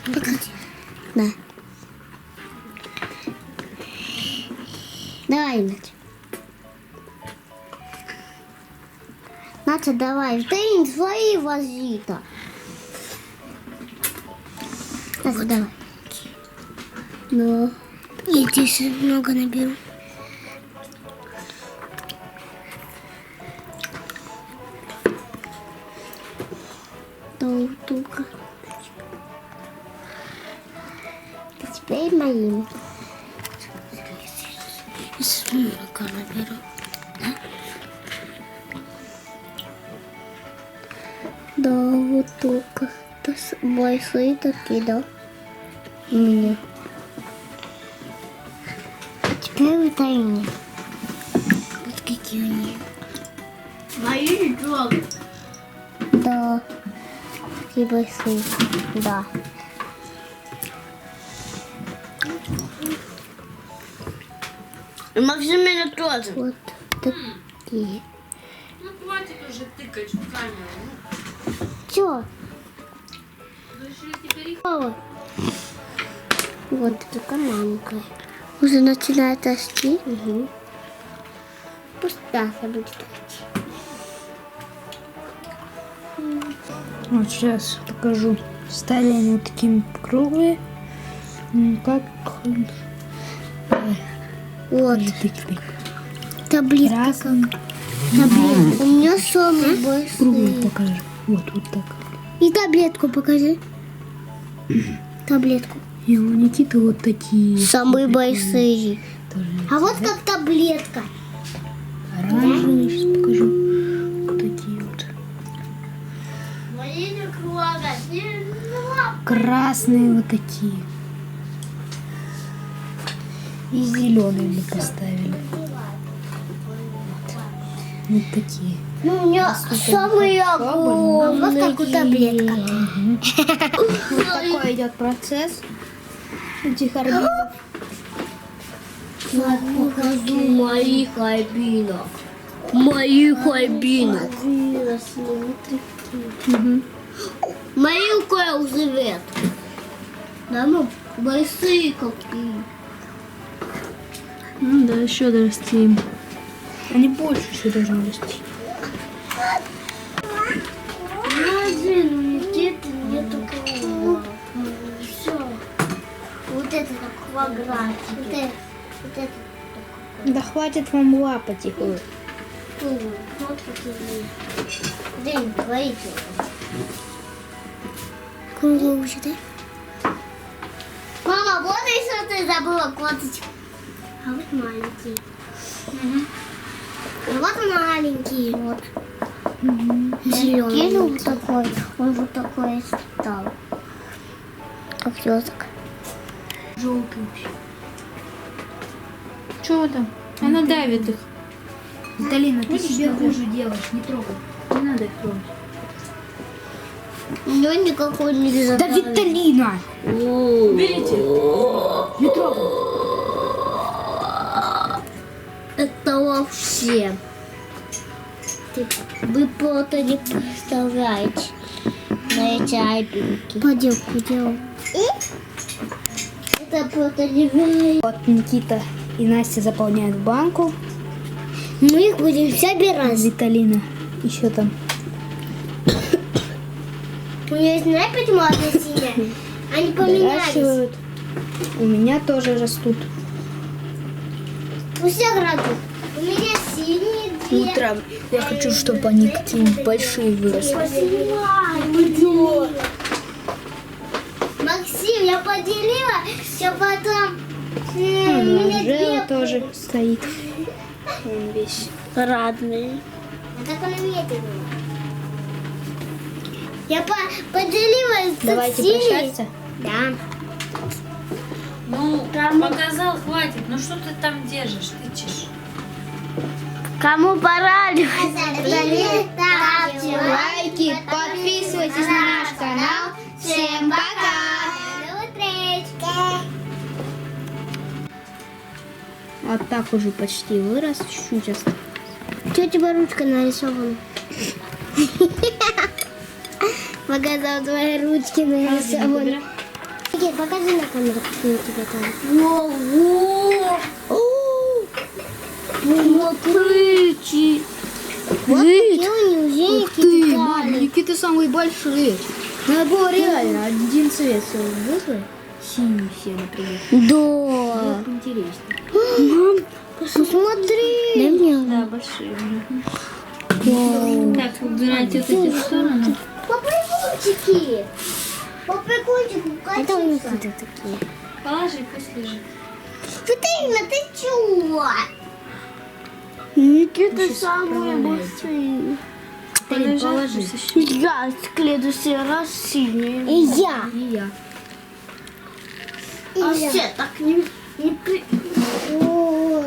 Да. Давай, Надя. Надя, давай. Ты свои вози-то. Надя, давай. Ну, я здесь много наберу. Толтука. Теперь моим. Много наберу. Да, вот только. Это большие такие, да? У меня. А теперь вот они. Вот какие они. Мои трогай. Да. Такие большие. Да. И Максим меня тоже. Вот такие. Ну хватит уже тыкать в камеру. Чё? Решили теперь их... Вот такая мамка. Уже начинает расти. Угу. Пусть так будет расти. Вот сейчас покажу. Стали они вот такими круглые. Как Вот. тык-тык. Таблетка. Красный. Таблетка. У меня самый Круглый большой. покажи. Вот так. И таблетку покажи. Таблетку. И у Никиты вот такие. Самые большие. Тоже А вот как таблетка. оранжевые. Сейчас покажу. Вот такие вот. Мои не трогай. Красные вот такие. И зеленые мы поставили. Вот такие. Ну, у меня самые огромные. Вот как у таблетка. Вот такой идет процесс этих арбузов. Покажу моих альбинок. Моих альбинок. Мои уколы живет. Да, ну, большие какие. Ну да, еще дорасти им. Они больше еще должны расти. Один у Никиты нету круга. Все. Вот это как квадратик. Вот это Да хватит вам лапать их. круг. Вот какие. День, говорите. Круглый уже, да? Мама, вот еще ты забыла коточку. А вот маленький. А вот маленький. Вот. Зеленый. Вот такой. Он вот такой стал. Как ежик. Желтый. Чего там? Она давит их. Виталина, ты себе хуже делаешь, не трогай. Не надо их трогать. У него никакой нельзя. Да Виталина! Берите. Не трогай. Это вообще. Вы просто не представляете на эти альбинки. Поделку делал. Это просто невероятно. Вот Никита и Настя заполняют банку. Мы их будем собирать. Виталина еще там. У меня есть, знаешь, почему одна синяя? Они поменялись. Выращивают. У меня тоже растут. У всех растут. У меня синие две. Утром я хочу, чтобы они какие-нибудь большие выросли. Максим, я поделила, все потом. У меня Жел две. тоже стоит. Он весь. Радный. А как он умеет его? Я поделилась с Давайте синей. прощаться. Да. Ну, Кому? показал, хватит. Ну что ты там держишь, тычешь? Кому понравилось? Ставьте лайки, подписывайтесь на наш канал. Всем пока! Вот так уже почти вырос, чуть-чуть осталось. Что у тебя ручка нарисована? Показал твои ручки нарисованы. Никит, покажи на камеру, какие у тебя там. Ого! Смотрите! Вот такие у них уже Ух ты, мам, детали. Никита самые большие. Надо было реально один цвет выбрать. Синий все, например. Да! Вот интересно. Мам, посмотри. Дай мне. Да, большие. Вау. Так, убирайте вот эти стороны. Попрыгунчики. Попрыгунчику Это у них катится. кто такие? Положи, пусть лежит. Катерина, ты чего? Никита самые большие. Положи. Я в следующий раз сильнее. И я. И я. И А я. все так не О,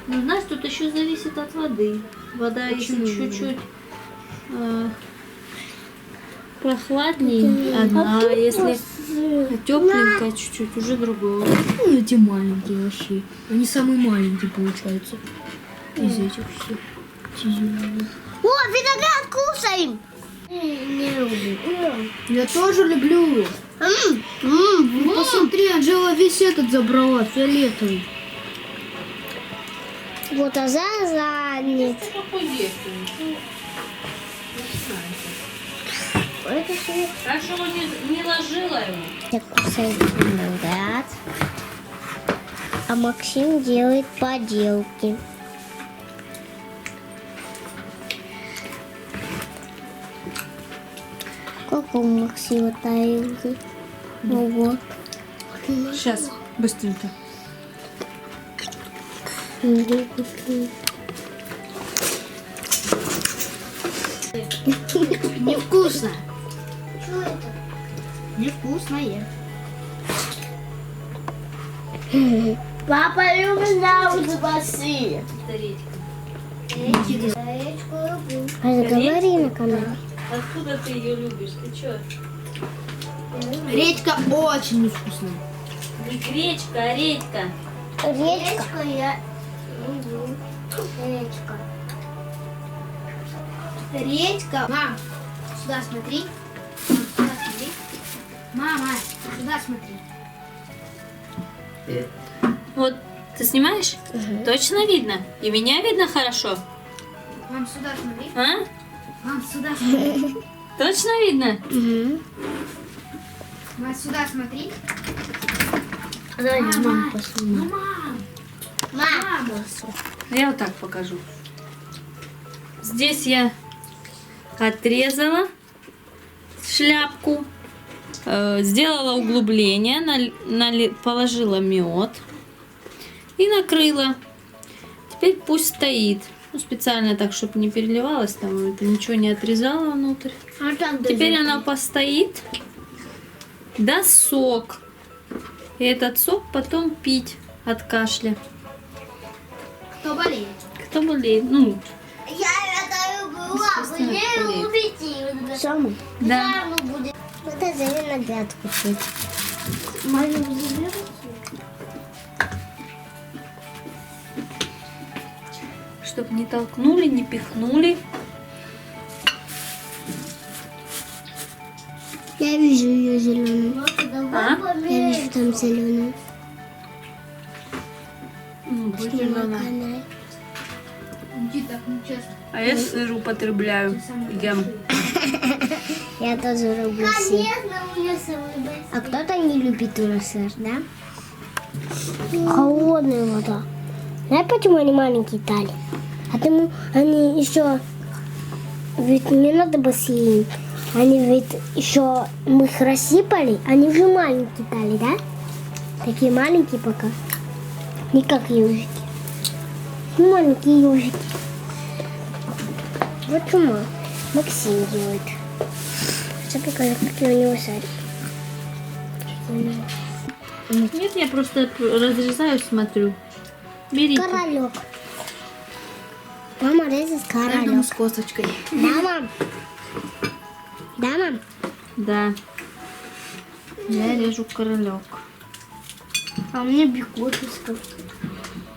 Ну, знаешь, тут еще зависит от воды. Вода, Почему? если чуть-чуть прохладнее, одна, а если тепленькая чуть-чуть, уже другое. Ну, эти маленькие вообще. Они самые маленькие получаются. Из этих всех. Зеленых. О, виноград кушаем. Я тоже люблю. Ну, посмотри, Анжела весь этот забрала, фиолетовый. Вот а задниц. Какой есть? Это что? Раньше его не ложила его. Я кусаю виноград. А Максим делает поделки. Как у Максима тарелки? Ого. Сейчас, быстренько. Невкусно. Что это? Невкусное. Папа любит науки большие. Гречку люблю. А заговори на канале. Откуда ты ее любишь? Ты что? Редька очень невкусная. Не гречка, а редька. Гречка я люблю. Гречка. Редька. Мам, сюда смотри. Мам, сюда смотри. Мама, сюда смотри. Вот, ты снимаешь? Точно видно? И меня видно хорошо? Мам, сюда смотри. А? Мам, сюда смотри. Точно видно? Мам, сюда смотри. Давай, Мама. мама, посмотри. Мама. Я вот так покажу. Здесь я отрезала шляпку, сделала углубление, положила мед и накрыла. Теперь пусть стоит. Ну, специально так, чтобы не переливалось, там это ничего не отрезала внутрь. А там Теперь она постоит, даст сок. И этот сок потом пить от кашля. Кто болеет? Кто болеет? Ну, Я это люблю, а вы не Естественно, любите. самый. да. Будет. Вот это виноград купить. Чтоб не толкнули, не пихнули. Я вижу ее зеленую. А? Я вижу там зеленую. Ну, будет зелёная. Иди так нечестно. А я сыр употребляю. Ем. Я тоже люблю сыр. А кто-то не любит уже сыр, да? Холодная вода. Знаешь, почему они маленькие дали? Потому они еще... Ведь не надо бассейн. Они ведь еще... Мы их рассыпали, они уже маленькие дали, да? Такие маленькие пока. Не как ежики. Маленькие ежики. Вот чума. Максим делает. Сейчас покажу, какие у него шарики. Нет, я просто разрезаю, смотрю. Берите. Королек. Мама резает Каждому королек. с косточкой. Да, мам? Да, мам? Да. Я режу королек. А мне бекотовская.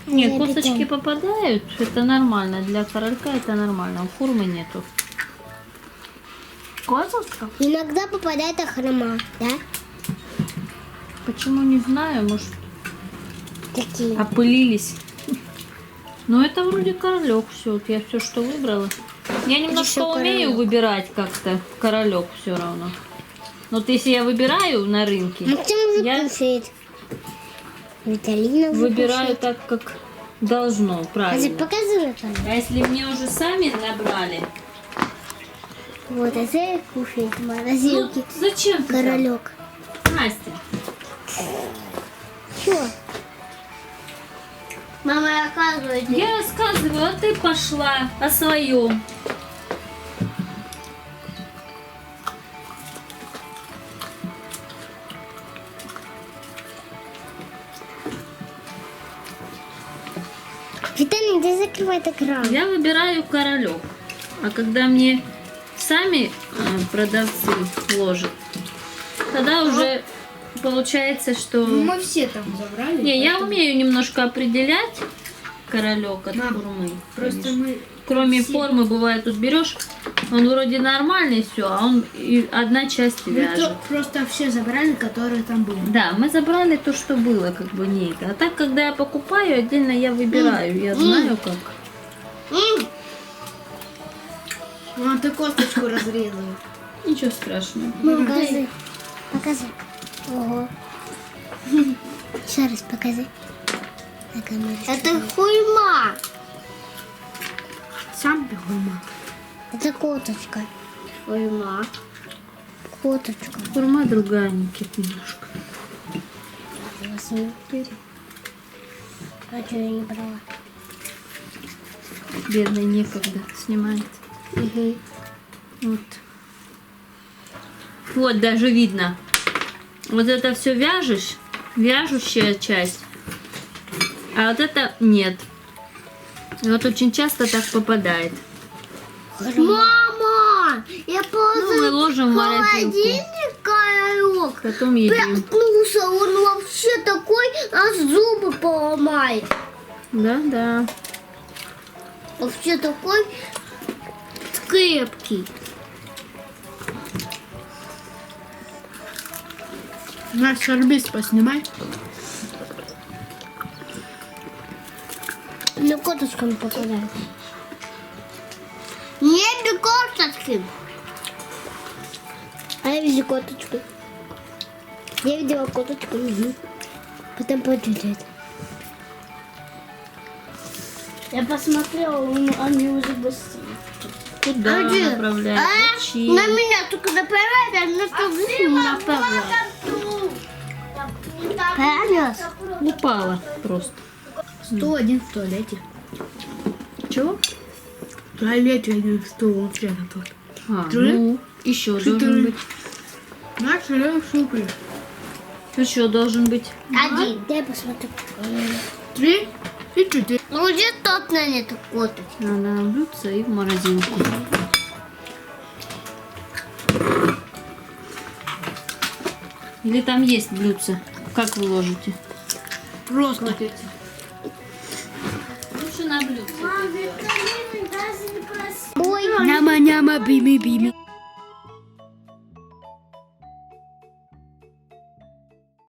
Нет, Я косточки бетон. попадают. Это нормально. Для королька это нормально. У хурмы нету. Котовская? Иногда попадает охрома, да? Почему, не знаю, может, Такие. опылились. Но это вроде королек все. Вот я все, что выбрала. Я немножко ещё умею королек. выбирать как-то королек все равно. Вот если я выбираю на рынке, Максим уже Я- кушает. Виталина уже выбираю кушает. так, как должно, Азик, правильно. покажи Наталью. А если мне уже сами набрали, Вот, Азик кушает в ну морозилке. зачем ты так? Королек. Настя? Чё? Мама, оказывается, Я рассказываю, а ты пошла о своем. Виталин, ты закрывай экран. Я выбираю королек. А когда мне сами продавцы ложат, тогда уже получается, что... Ну, мы все там забрали. Не, я поэтому умею немножко определять королек от Мам, курмы. Просто конечно. мы... Кроме все- формы, бывает, тут берешь, он вроде нормальный все, а он и одна часть Мы вяжет. просто все забрали, которые там были. Да, мы забрали то, что было, как бы не это. А так, когда я покупаю, отдельно я выбираю. Я знаю как. А ты косточку разрезала. Ничего страшного. Покажи. Покажи. Ого. Еще раз покажи. На камеру. это хуйма. Сам бегума. Это коточка. Хуйма. Коточка. Форма другая, Никит, немножко. Возьми. А что я не брала? Бедный некогда снимает. Угу. Вот. Вот даже видно. Вот это все вяжешь, вяжущая часть. А вот это нет. И вот очень часто так попадает. Мама, я Ну, положила мы ложим в морозилку. холодильник королек. Потом едим. Проснулся, он вообще такой, аж зубы поломает. Да. Вообще такой крепкий. Наш шарбис поснимай. Ну, коточкам попадает. Не бекорточки. А я вижу коточку. Я видела коточку. Угу. Потом подведет. Я посмотрела, они уже быстрее. Куда Где? направляем? Зачем? На меня только направляет, а на что не направляет. Понес? Упала просто. 101 в туалете. Чего? В туалете один стол вообще на тот. А, Три? ну, еще Четыре. должен быть. Наш супер. Еще должен быть. Один. Дай посмотрю. 3 и 4. Ну где тот на эту коточку? Надо на блюдце и в морозилку. Или там есть блюдце? Как вы ложите? Просто. Лучше на блюдце. Ой, Няма-няма, бими-бими.